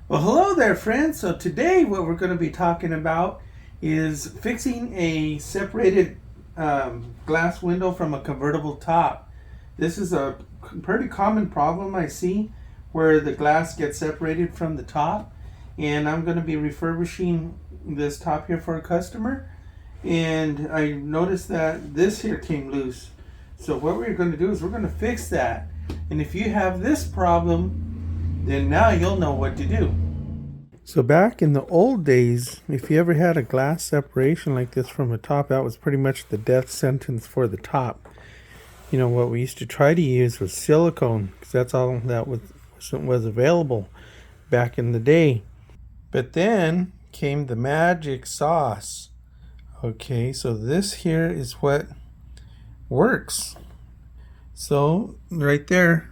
Well, hello there, friends. So today what we're going to be talking about is fixing a separated glass window from a convertible top. This is a pretty common problem I see where the glass gets separated from the top, and I'm going to be refurbishing this top here for a customer, and I noticed that this here came loose. So what we're going to do is we're going to fix that. And if you have this problem, then now you'll know what to do. So back in the old days, if you ever had a glass separation like this from a top, that was pretty much the death sentence for the top. You know, what we used to try to use was silicone, because that's all that was available back in the day. But then came the magic sauce. Okay, so this here is what works. So right there,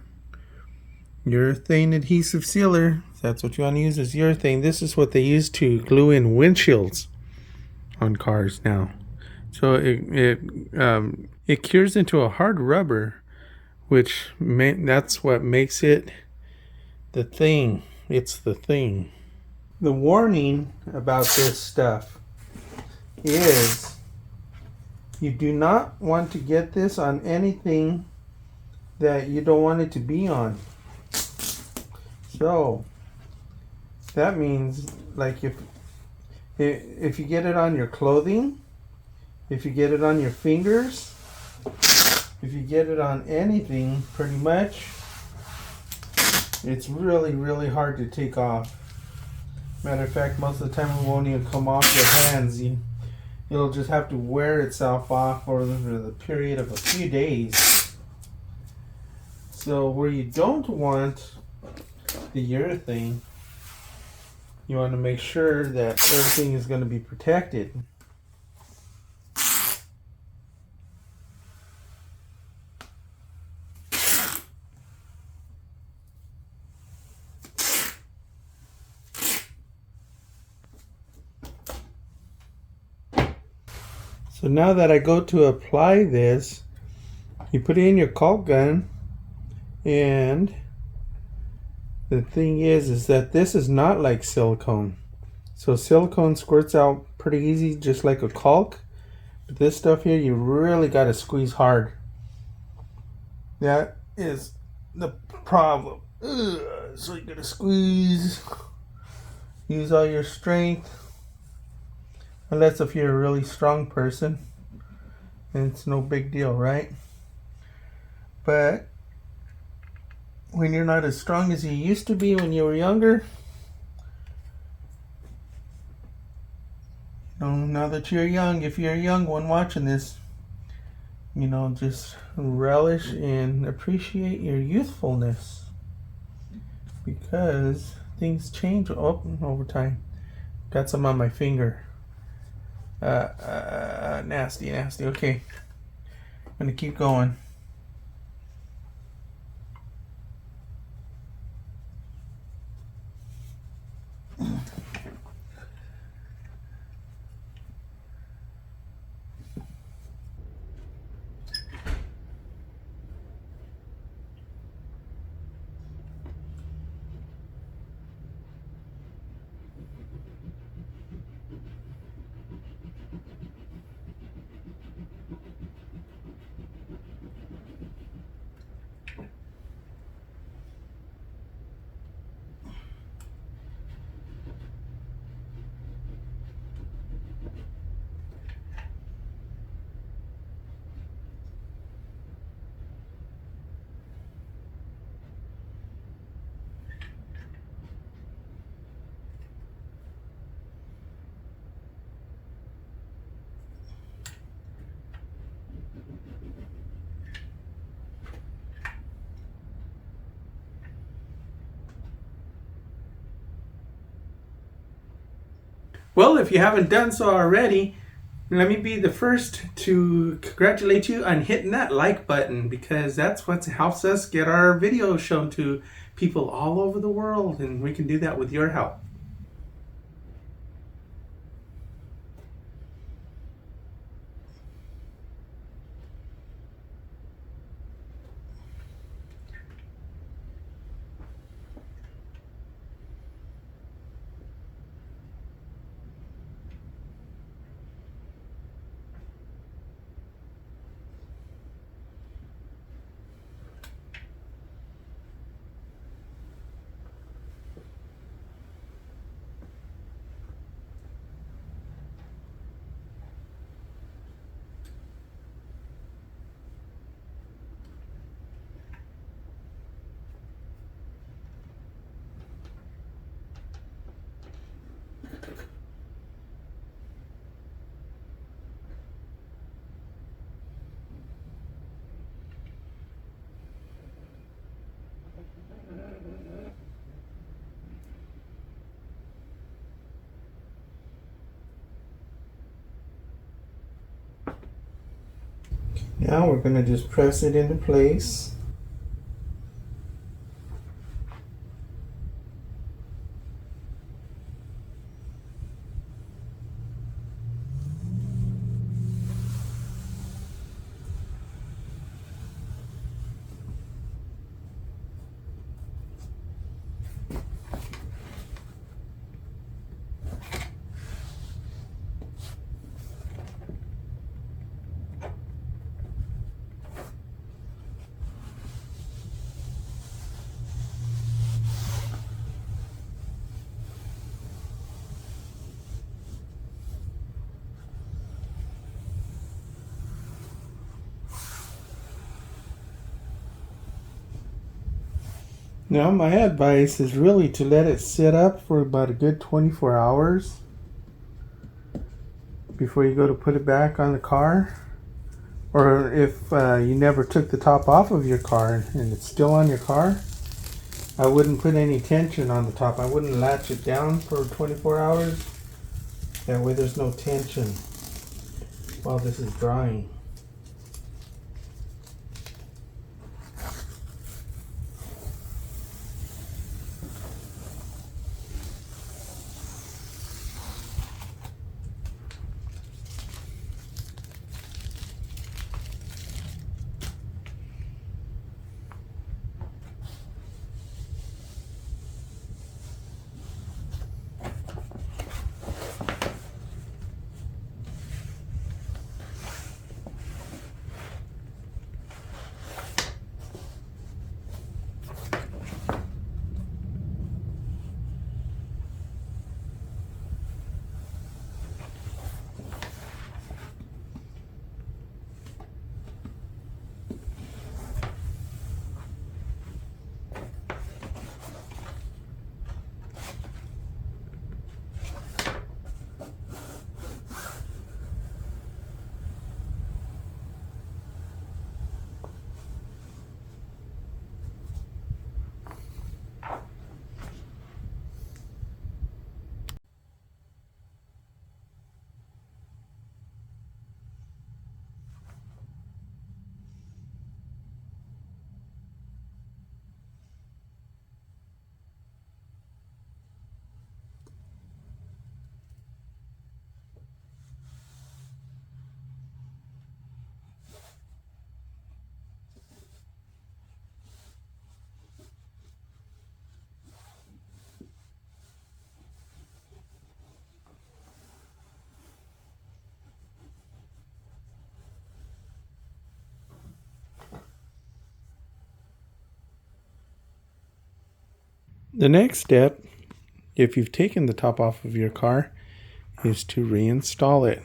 urethane adhesive sealer. That's what you want to use is urethane. This is what they use to glue in windshields on cars now. So it cures into a hard rubber, that's what makes it the thing. It's the thing. The warning about this stuff is you do not want to get this on anything that you don't want it to be on. So that means, like, if you get it on your clothing, if you get it on your fingers, if you get it on anything, pretty much, it's really, really hard to take off. Matter of fact, most of the time it won't even come off your hands. It'll just have to wear itself off for the period of a few days. So where you don't want the urethane, you want to make sure that everything is going to be protected. So now that I go to apply this, you put it in your caulk gun, and the thing is that this is not like silicone. So silicone squirts out pretty easy, just like a caulk. But this stuff here, you really got to squeeze hard. That is the problem. So you got to squeeze, use all your strength. Unless if you're a really strong person, and it's no big deal, right? But when you're not as strong as you used to be when you were younger, now that you're young, if you're a young one watching this, just relish and appreciate your youthfulness, because things change over time. Got some on my finger. Nasty. Okay, I'm gonna keep going. Well, if you haven't done so already, let me be the first to congratulate you on hitting that like button, because that's what helps us get our videos shown to people all over the world, and we can do that with your help. Now we're going to just press it into place. Now, my advice is really to let it sit up for about a good 24 hours before you go to put it back on the car. Or if you never took the top off of your car and it's still on your car, I wouldn't put any tension on the top. I wouldn't latch it down for 24 hours. That way there's no tension while this is drying. The next step, if you've taken the top off of your car, is to reinstall it.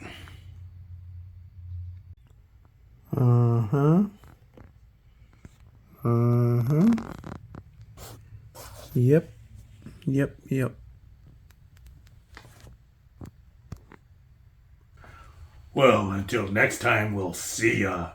Yep. Well, until next time, we'll see ya.